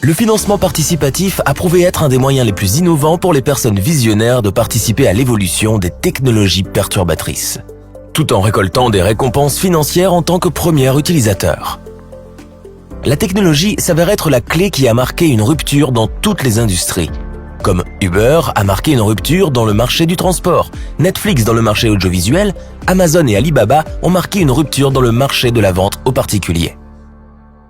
Le financement participatif a prouvé être un des moyens les plus innovants pour les personnes visionnaires de participer à l'évolution des technologies perturbatrices, tout en récoltant des récompenses financières en tant que premier utilisateur. La technologie s'avère être la clé qui a marqué une rupture dans toutes les industries, comme Uber a marqué une rupture dans le marché du transport, Netflix dans le marché audiovisuel, Amazon et Alibaba ont marqué une rupture dans le marché de la vente aux particuliers.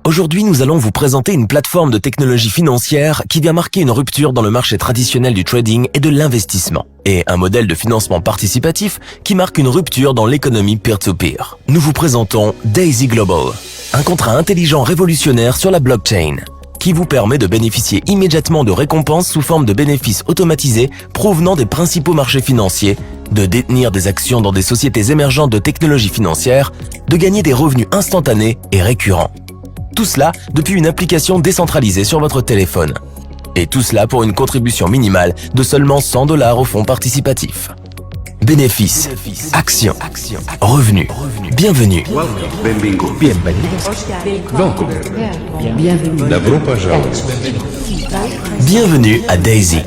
Aujourd'hui, nous allons vous présenter une plateforme de technologie financière qui vient marquer une rupture dans le marché traditionnel du trading et de l'investissement, et un modèle de financement participatif qui marque une rupture dans l'économie peer-to-peer. Nous vous présentons Daisy Global, un contrat intelligent révolutionnaire sur la blockchain, qui vous permet de bénéficier immédiatement de récompenses sous forme de bénéfices automatisés provenant des principaux marchés financiers, de détenir des actions dans des sociétés émergentes de technologie financière, de gagner des revenus instantanés et récurrents. Tout cela depuis une application décentralisée sur votre téléphone. Et tout cela pour une contribution minimale de seulement $100 au fonds participatif. Bénéfices, actions, revenus. Bienvenue. Bienvenue à Daisy.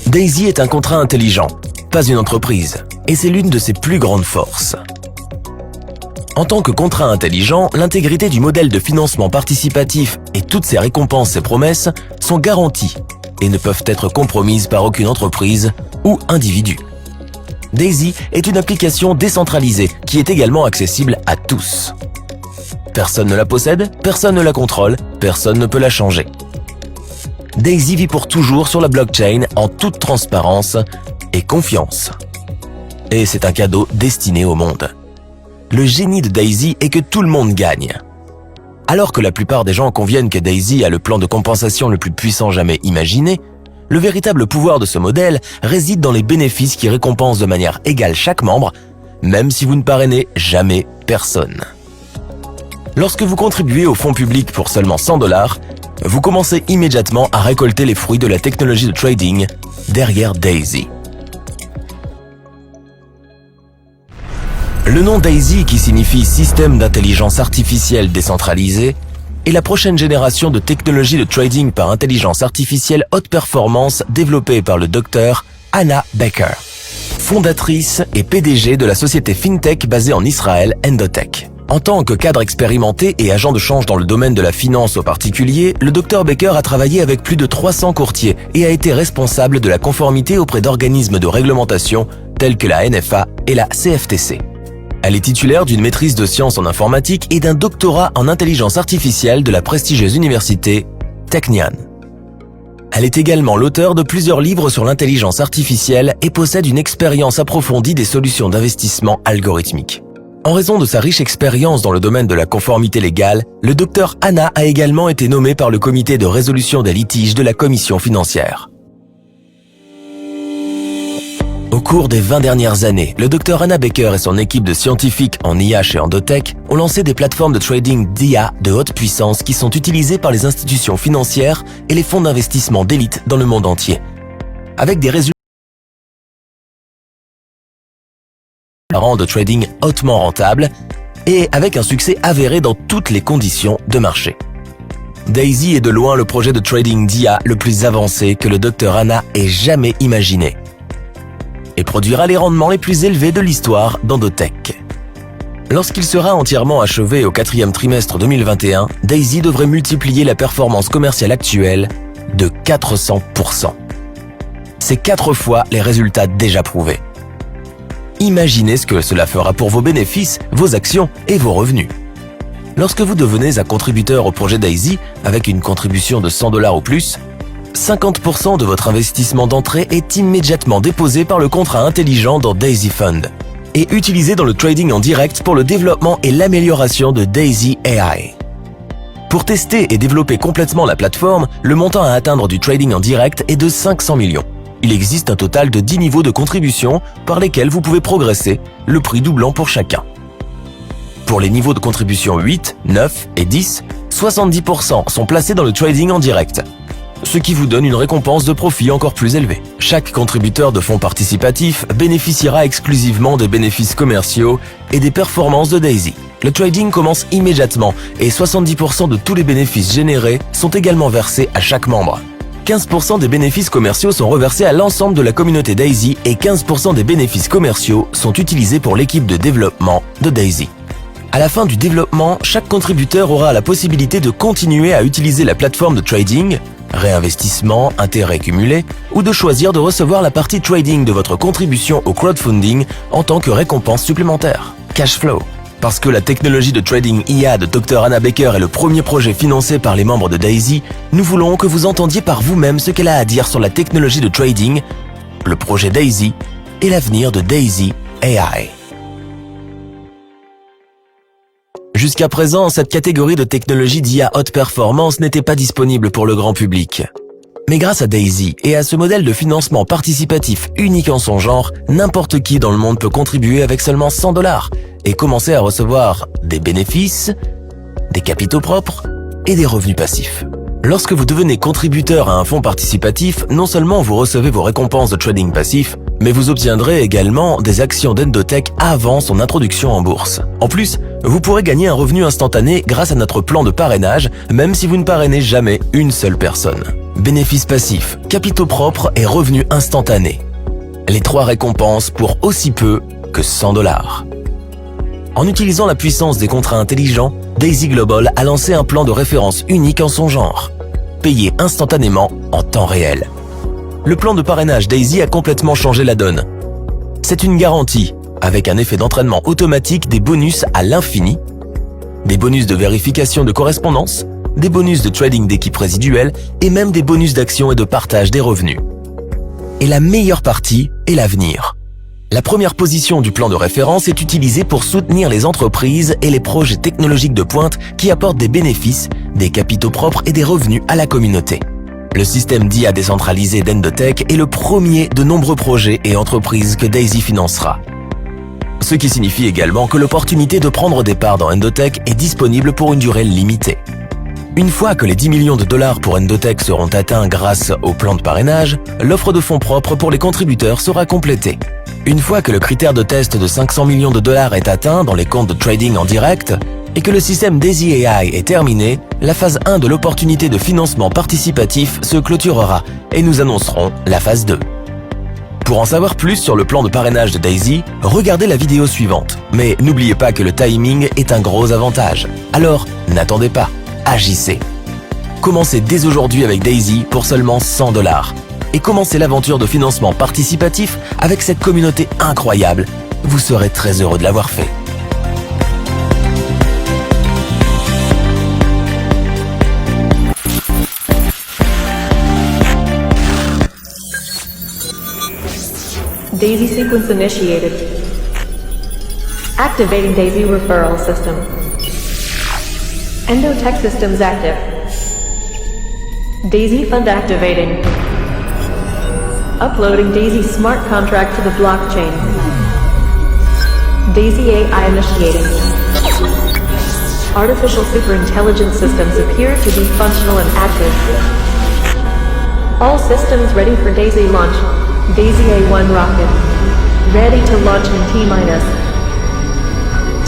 Daisy est un contrat intelligent, pas une entreprise, et c'est l'une de ses plus grandes forces. En tant que contrat intelligent, l'intégrité du modèle de financement participatif et toutes ses récompenses et promesses sont garanties et ne peuvent être compromises par aucune entreprise ou individu. Daisy est une application décentralisée qui est également accessible à tous. Personne ne la possède, personne ne la contrôle, personne ne peut la changer. Daisy vit pour toujours sur la blockchain en toute transparence et confiance. Et c'est un cadeau destiné au monde. Le génie de Daisy est que tout le monde gagne. Alors que la plupart des gens conviennent que Daisy a le plan de compensation le plus puissant jamais imaginé, le véritable pouvoir de ce modèle réside dans les bénéfices qui récompensent de manière égale chaque membre, même si vous ne parrainez jamais personne. Lorsque vous contribuez au fonds public pour seulement $100, vous commencez immédiatement à récolter les fruits de la technologie de trading derrière Daisy. Le nom Daisy, qui signifie système d'intelligence artificielle décentralisé, est la prochaine génération de technologie de trading par intelligence artificielle haute performance développée par le Dr Hannah Becker, fondatrice et PDG de la société FinTech basée en Israël, Endotech. En tant que cadre expérimenté et agent de change dans le domaine de la finance aux particuliers, le Dr Becker a travaillé avec plus de 300 courtiers et a été responsable de la conformité auprès d'organismes de réglementation tels que la NFA et la CFTC. Elle est titulaire d'une maîtrise de sciences en informatique et d'un doctorat en intelligence artificielle de la prestigieuse université Technion. Elle est également l'auteur de plusieurs livres sur l'intelligence artificielle et possède une expérience approfondie des solutions d'investissement algorithmiques. En raison de sa riche expérience dans le domaine de la conformité légale, le Dr Hannah a également été nommé par le comité de résolution des litiges de la Commission financière. Au cours des 20 dernières années, le Dr Hannah Becker et son équipe de scientifiques en IA chez Endotech ont lancé des plateformes de trading d'IA de haute puissance qui sont utilisées par les institutions financières et les fonds d'investissement d'élite dans le monde entier, avec des résultats de trading hautement rentables et avec un succès avéré dans toutes les conditions de marché. Daisy est de loin le projet de trading d'IA le plus avancé que le Dr Hannah ait jamais imaginé et produira les rendements les plus élevés de l'histoire d'Endotech. Lorsqu'il sera entièrement achevé au 4e trimestre 2021, Daisy devrait multiplier la performance commerciale actuelle de 400%. C'est 4 fois les résultats déjà prouvés. Imaginez ce que cela fera pour vos bénéfices, vos actions et vos revenus. Lorsque vous devenez un contributeur au projet Daisy avec une contribution de $100 ou plus, 50% de votre investissement d'entrée est immédiatement déposé par le contrat intelligent dans Daisy Fund et utilisé dans le trading en direct pour le développement et l'amélioration de Daisy AI. Pour tester et développer complètement la plateforme, le montant à atteindre du trading en direct est de 500 millions. Il existe un total de 10 niveaux de contribution par lesquels vous pouvez progresser, le prix doublant pour chacun. Pour les niveaux de contribution 8, 9 et 10, 70% sont placés dans le trading en direct, ce qui vous donne une récompense de profit encore plus élevée. Chaque contributeur de fonds participatifs bénéficiera exclusivement des bénéfices commerciaux et des performances de Daisy. Le trading commence immédiatement et 70% de tous les bénéfices générés sont également versés à chaque membre. 15% des bénéfices commerciaux sont reversés à l'ensemble de la communauté Daisy et 15% des bénéfices commerciaux sont utilisés pour l'équipe de développement de Daisy. À la fin du développement, chaque contributeur aura la possibilité de continuer à utiliser la plateforme de trading, réinvestissement, intérêt cumulé, ou de choisir de recevoir la partie trading de votre contribution au crowdfunding en tant que récompense supplémentaire. Cash flow. Parce que la technologie de trading IA de Dr Anna Baker est le premier projet financé par les membres de Daisy, nous voulons que vous entendiez par vous-même ce qu'elle a à dire sur la technologie de trading, le projet Daisy et l'avenir de Daisy AI. Jusqu'à présent, cette catégorie de technologie d'IA haute performance n'était pas disponible pour le grand public. Mais grâce à Daisy et à ce modèle de financement participatif unique en son genre, n'importe qui dans le monde peut contribuer avec seulement $100 et commencer à recevoir des bénéfices, des capitaux propres et des revenus passifs. Lorsque vous devenez contributeur à un fonds participatif, non seulement vous recevez vos récompenses de trading passif, mais vous obtiendrez également des actions d'Endotech avant son introduction en bourse. En plus, vous pourrez gagner un revenu instantané grâce à notre plan de parrainage, même si vous ne parrainez jamais une seule personne. Bénéfices passifs, capitaux propres et revenus instantanés. Les 3 récompenses pour aussi peu que $100. En utilisant la puissance des contrats intelligents, Daisy Global a lancé un plan de référence unique en son genre, payé instantanément en temps réel. Le plan de parrainage Daisy a complètement changé la donne. C'est une garantie, avec un effet d'entraînement automatique des bonus à l'infini, des bonus de vérification de correspondance, des bonus de trading d'équipe résiduelle et même des bonus d'action et de partage des revenus. Et la meilleure partie est l'avenir. La première position du plan de référence est utilisée pour soutenir les entreprises et les projets technologiques de pointe qui apportent des bénéfices, des capitaux propres et des revenus à la communauté. Le système d'IA décentralisé d'Endotech est le premier de nombreux projets et entreprises que Daisy financera. Ce qui signifie également que l'opportunité de prendre des parts dans Endotech est disponible pour une durée limitée. Une fois que les $10 millions pour Endotech seront atteints grâce au plan de parrainage, l'offre de fonds propres pour les contributeurs sera complétée. Une fois que le critère de test de $500 millions est atteint dans les comptes de trading en direct et que le système Daisy AI est terminé, la phase 1 de l'opportunité de financement participatif se clôturera et nous annoncerons la phase 2. Pour en savoir plus sur le plan de parrainage de Daisy, regardez la vidéo suivante. Mais n'oubliez pas que le timing est un gros avantage. Alors, n'attendez pas, agissez. Commencez dès aujourd'hui avec Daisy pour seulement $100. Et commencez l'aventure de financement participatif avec cette communauté incroyable. Vous serez très heureux de l'avoir fait. Daisy sequence initiated. Activating Daisy referral system. Endotech systems active. Daisy fund activating. Uploading Daisy smart contract to the blockchain. Daisy AI initiating. Artificial superintelligence systems appear to be functional and active. All systems ready for Daisy launch. Daisy A1 rocket. Ready to launch in T-minus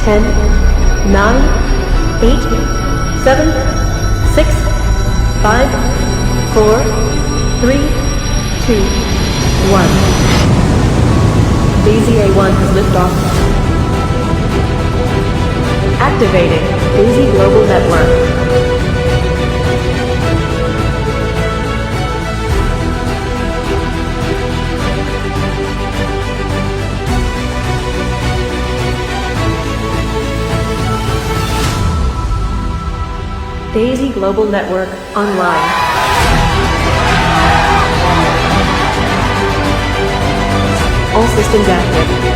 10, 9, 8, 7, 6, 5, 4, 3, 2, 1. Daisy A1 has liftoff. Activating Daisy Global Network. Daisy Global Network online. All systems active.